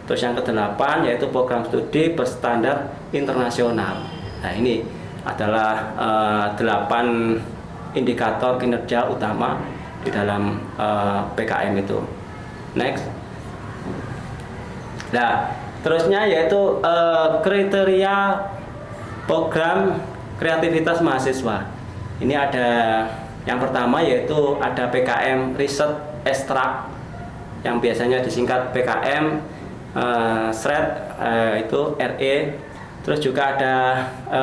Terus yang kedelapan yaitu program studi berstandar internasional. Nah, ini adalah 8 indikator kinerja utama di dalam PKM itu. Next. Nah, terusnya yaitu kriteria program kreativitas mahasiswa. Ini ada yang pertama yaitu ada PKM riset ekstrak yang biasanya disingkat PKM itu RE. Terus juga ada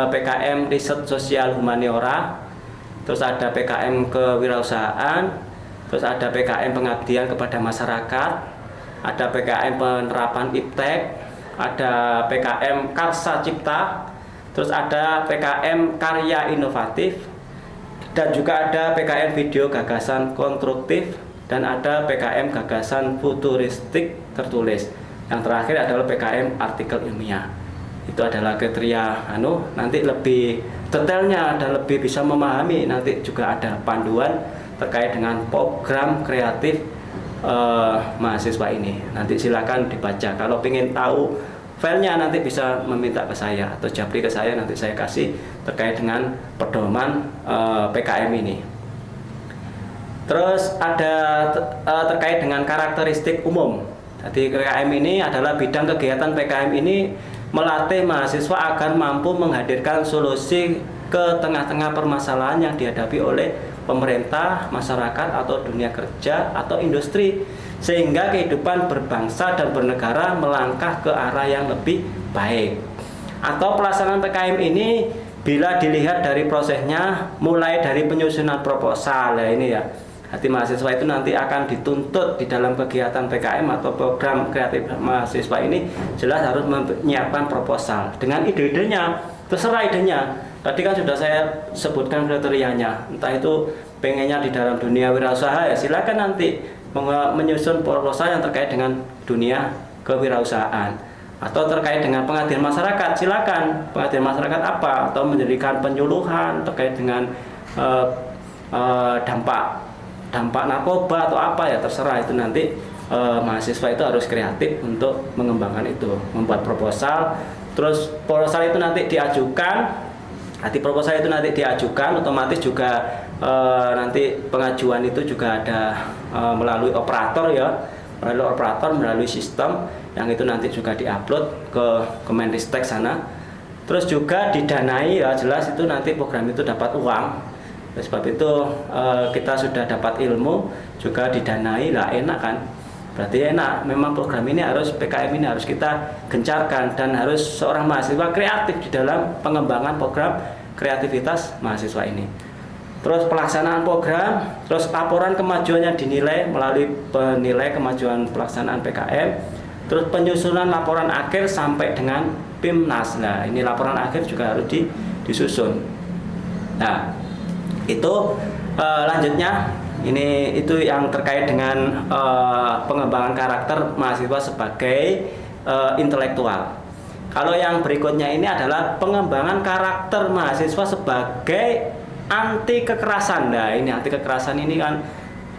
PKM riset sosial humaniora. Terus ada PKM kewirausahaan. Terus ada PKM pengabdian kepada masyarakat. Ada PKM penerapan iptek, ada PKM karsa cipta, terus ada PKM karya inovatif, dan juga ada PKM video gagasan konstruktif, dan ada PKM gagasan futuristik tertulis. Yang terakhir adalah PKM artikel ilmiah. Itu adalah kriteria nanti lebih detailnya dan lebih bisa memahami, nanti juga ada panduan terkait dengan program kreatif mahasiswa ini. Nanti silakan dibaca. Kalau ingin tahu filenya nanti bisa meminta ke saya atau japri ke saya, nanti saya kasih terkait dengan pedoman PKM ini. Terus ada terkait dengan karakteristik umum. Jadi PKM ini adalah bidang kegiatan PKM ini melatih mahasiswa agar mampu menghadirkan solusi ke tengah-tengah permasalahan yang dihadapi oleh pemerintah, masyarakat, atau dunia kerja, atau industri, sehingga kehidupan berbangsa dan bernegara melangkah ke arah yang lebih baik. Atau pelaksanaan PKM ini bila dilihat dari prosesnya, mulai dari penyusunan proposal, ya ini ya. Hati mahasiswa itu nanti akan dituntut di dalam kegiatan PKM atau program kreatif mahasiswa ini jelas harus menyiapkan proposal dengan ide-idenya, terserah idenya. Tadi kan sudah saya sebutkan kriterianya, entah itu pengennya di dalam dunia wirausaha ya silakan nanti menyusun proposal yang terkait dengan dunia kewirausahaan, atau terkait dengan pengabdian masyarakat, silakan pengabdian masyarakat apa, atau mendirikan penyuluhan terkait dengan dampak narkoba atau apa ya terserah, itu nanti mahasiswa itu harus kreatif untuk mengembangkan itu, membuat proposal. Terus proposal itu nanti diajukan, otomatis juga nanti pengajuan itu juga ada melalui operator ya, melalui sistem yang itu nanti juga diupload ke Kemenristek sana. Terus juga didanai ya, jelas itu nanti program itu dapat uang. Oleh sebab itu kita sudah dapat ilmu juga didanai lah, enak kan? Berarti enak, memang program ini PKM ini harus kita gencarkan, dan harus seorang mahasiswa kreatif di dalam pengembangan program kreativitas mahasiswa ini. Terus pelaksanaan program, terus laporan kemajuannya dinilai melalui penilai kemajuan pelaksanaan PKM, terus penyusunan laporan akhir sampai dengan PIMNAS. Nah, ini laporan akhir juga harus disusun. Nah, itu lanjutnya itu yang terkait dengan pengembangan karakter mahasiswa sebagai intelektual. Kalau yang berikutnya ini adalah pengembangan karakter mahasiswa sebagai anti kekerasan. Nah, ini anti kekerasan ini kan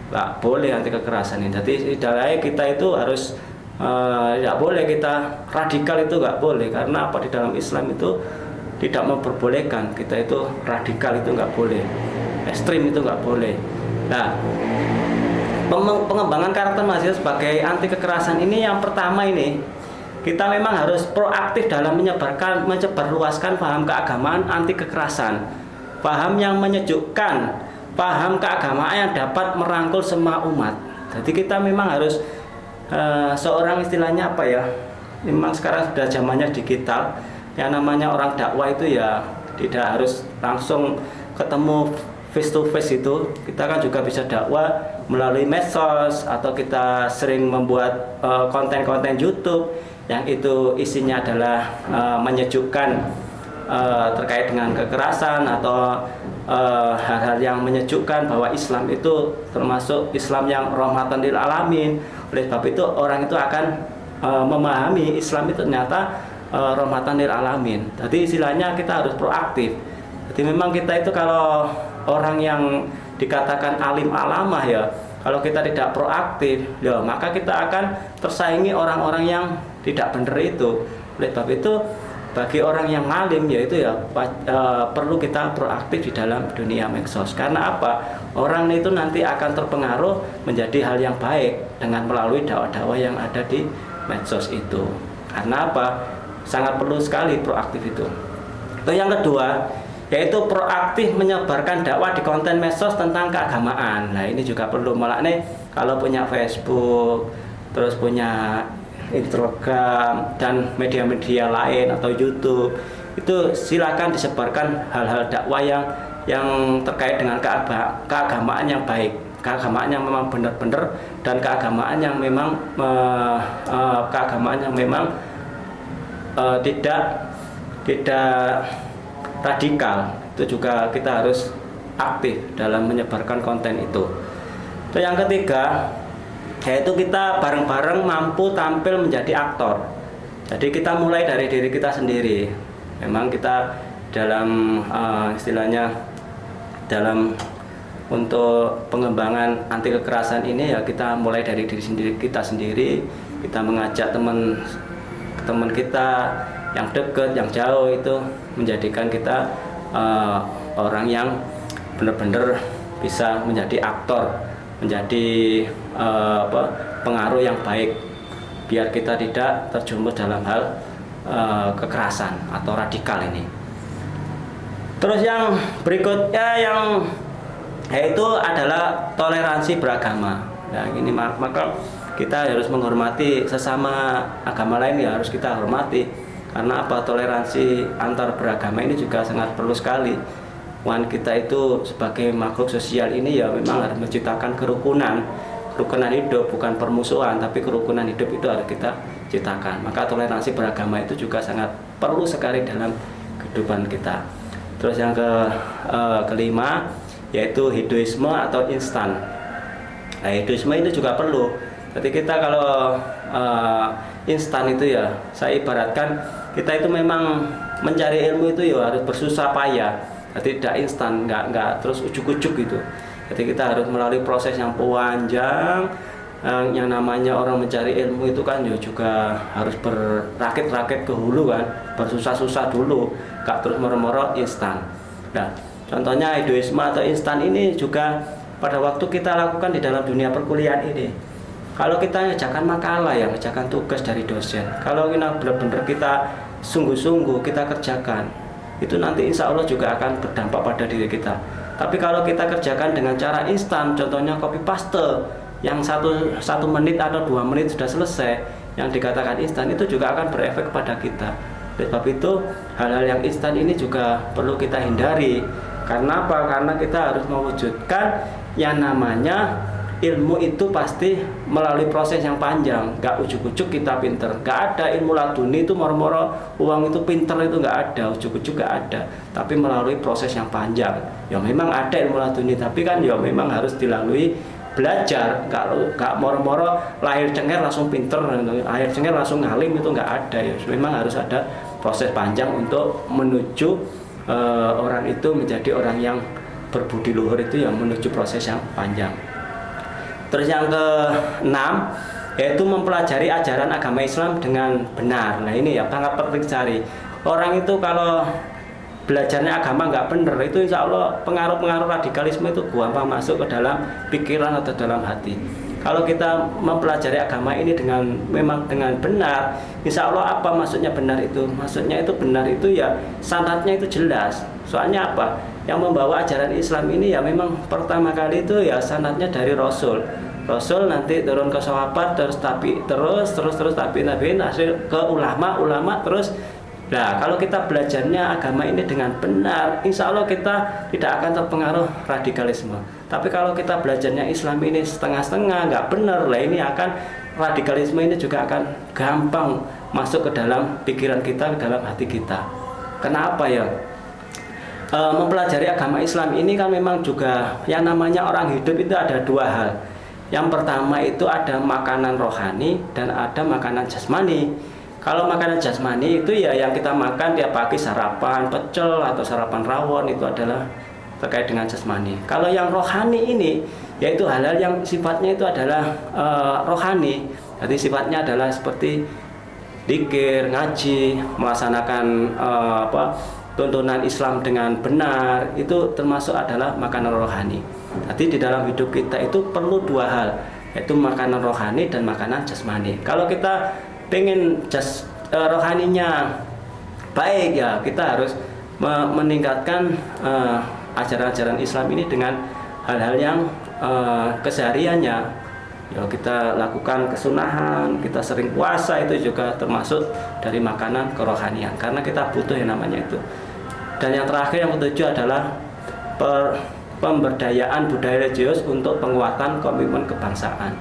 nggak boleh, anti kekerasan ini. Jadi istilahnya kita itu harus tidak boleh kita radikal, itu nggak boleh, karena apa, di dalam Islam itu tidak memperbolehkan kita itu radikal, itu nggak boleh, ekstrim itu nggak boleh. Nah, pengembangan karakter mahasiswa sebagai anti kekerasan ini yang pertama ini, kita memang harus proaktif dalam menyebarluaskan paham keagamaan anti kekerasan, paham yang menyejukkan, paham keagamaan yang dapat merangkul semua umat. Jadi kita memang harus seorang istilahnya apa ya, memang sekarang sudah zamannya digital, yang namanya orang dakwah itu ya tidak harus langsung ketemu face to face. Itu kita kan juga bisa dakwah melalui medsos, atau kita sering membuat konten-konten YouTube yang itu isinya adalah menyejukkan terkait dengan kekerasan, atau hal-hal yang menyejukkan bahwa Islam itu termasuk Islam yang rahmatan lil alamin. Oleh sebab itu orang itu akan memahami Islam itu ternyata rahmatan lil alamin. Jadi istilahnya kita harus proaktif. Jadi memang kita itu kalau orang yang dikatakan alim alamah ya, kalau kita tidak proaktif ya, maka kita akan tersaingi orang-orang yang tidak benar itu. Oleh sebab itu bagi orang yang alim yaitu ya perlu kita proaktif di dalam dunia medsos. Karena apa? Orang itu nanti akan terpengaruh menjadi hal yang baik dengan melalui dakwah-dakwah yang ada di medsos itu. Karena apa? Sangat perlu sekali proaktif itu. Terus yang kedua, yaitu proaktif menyebarkan dakwah di konten medsos tentang keagamaan. Nah, ini juga perlu, malah nih kalau punya Facebook, terus punya Instagram dan media-media lain atau YouTube, itu silakan disebarkan hal-hal dakwah yang terkait dengan keagamaan yang baik, keagamaan yang memang benar-benar, dan keagamaan yang memang tidak radikal. Itu juga kita harus aktif dalam menyebarkan konten itu. Terus yang ketiga, yaitu kita bareng-bareng mampu tampil menjadi aktor. Jadi kita mulai dari diri kita sendiri. Memang kita dalam istilahnya dalam untuk pengembangan anti kekerasan ini ya, kita mulai dari diri kita sendiri. Kita mengajak teman kita yang dekat, yang jauh, itu menjadikan kita orang yang benar-benar bisa menjadi aktor, menjadi pengaruh yang baik, biar kita tidak terjerumus dalam hal kekerasan atau radikal ini. Terus yang berikutnya yaitu adalah toleransi beragama. Nah, ini maka kita harus menghormati sesama agama lain, ya harus kita hormati. Karena apa? Toleransi antar beragama ini juga sangat perlu sekali. Kita itu sebagai makhluk sosial ini ya memang harus menciptakan kerukunan hidup, bukan permusuhan, tapi kerukunan hidup itu harus kita ciptakan. Maka toleransi beragama itu juga sangat perlu sekali dalam kehidupan kita. Terus yang kelima, yaitu hedoisme atau instan. Nah, hedoisme itu juga perlu. Jadi kita kalau instan itu ya, saya ibaratkan kita itu memang mencari ilmu itu ya harus bersusah payah. Jadi tidak instan, nggak terus ujuk-ujuk gitu. Jadi kita harus melalui proses yang panjang. Yang namanya orang mencari ilmu itu kan ya juga harus berakit-rakit ke hulu kan, bersusah-susah dulu, gak terus moro-moro instan. Nah, contohnya hedoisme atau instan ini juga pada waktu kita lakukan di dalam dunia perkuliahan ini. Kalau kita ngerjakan makalah ya, ngerjakan tugas dari dosen, kalau kita benar-benar kita sungguh-sungguh kita kerjakan, itu nanti insya Allah juga akan berdampak pada diri kita. Tapi kalau kita kerjakan dengan cara instan, contohnya copy paste, yang satu menit atau 2 menit sudah selesai, yang dikatakan instan itu juga akan berefek pada kita. Oleh sebab itu hal-hal yang instan ini juga perlu kita hindari. Karena apa? Karena kita harus mewujudkan yang namanya ilmu itu pasti melalui proses yang panjang. Gak ujuk-ujuk kita pinter, gak ada ilmu laduni itu moro-moro uang itu pinter, itu gak ada, ujuk-ujuk gak ada. Tapi melalui proses yang panjang. Ya memang ada ilmu laduni, tapi kan ya memang harus dilalui belajar, gak moro-moro lahir cenger langsung pinter, lahir cenger langsung ngalim, itu nggak ada ya. Memang harus ada proses panjang untuk menuju orang itu menjadi orang yang berbudi luhur, itu yang menuju proses yang panjang. Terus yang ke-6 yaitu mempelajari ajaran agama Islam dengan benar. Nah ini ya sangat penting sekali. Orang itu kalau belajarnya agama nggak benar, itu insya Allah pengaruh-pengaruh radikalisme itu gampang masuk ke dalam pikiran atau dalam hati. Kalau kita mempelajari agama ini memang dengan benar, insya Allah apa maksudnya benar itu? Maksudnya itu benar itu ya sanadnya itu jelas. Soalnya apa? Yang membawa ajaran Islam ini ya memang pertama kali itu ya sanadnya dari Rasul. Rasul nanti turun ke sahabat, terus tabiin hasil ke ulama terus. Nah, kalau kita belajarnya agama ini dengan benar, insya Allah kita tidak akan terpengaruh radikalisme. Tapi kalau kita belajarnya Islam ini setengah-setengah, nggak benar, lah ini akan radikalisme ini juga akan gampang masuk ke dalam pikiran kita, ke dalam hati kita. Kenapa ya? Mempelajari agama Islam ini kan memang juga yang namanya orang hidup itu ada 2 hal. Yang pertama itu ada makanan rohani dan ada makanan jasmani. Kalau makanan jasmani itu ya yang kita makan tiap pagi, sarapan pecel atau sarapan rawon, itu adalah terkait dengan jasmani. Kalau yang rohani ini yaitu hal-hal yang sifatnya itu adalah rohani. Jadi sifatnya adalah seperti dzikir, ngaji, melaksanakan tuntunan Islam dengan benar, itu termasuk adalah makanan rohani. Jadi di dalam hidup kita itu perlu 2 hal, yaitu makanan rohani dan makanan jasmani. Kalau kita pengen rohaninya baik ya, kita harus meningkatkan ajaran-ajaran Islam ini dengan hal-hal yang kesehariannya. Ya, kita lakukan kesunahan, kita sering puasa, itu juga termasuk dari makanan kerohanian, karena kita butuh yang namanya itu. Dan yang terakhir, yang ketujuh adalah pemberdayaan budaya religius untuk penguatan komitmen kebangsaan.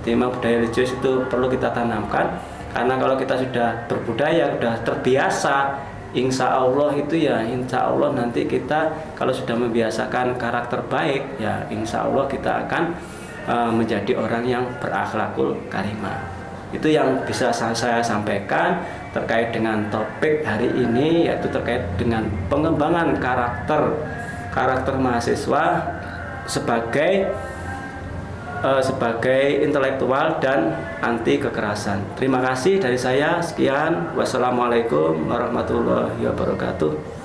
Tema budaya religius itu perlu kita tanamkan, karena kalau kita sudah berbudaya, sudah terbiasa, insya Allah itu ya, insya Allah nanti kita kalau sudah membiasakan karakter baik, ya insya Allah kita akan menjadi orang yang berakhlakul karimah. Itu yang bisa saya sampaikan terkait dengan topik hari ini, yaitu terkait dengan pengembangan karakter mahasiswa sebagai intelektual dan anti kekerasan. Terima kasih dari saya, sekian. Wassalamualaikum warahmatullahi wabarakatuh.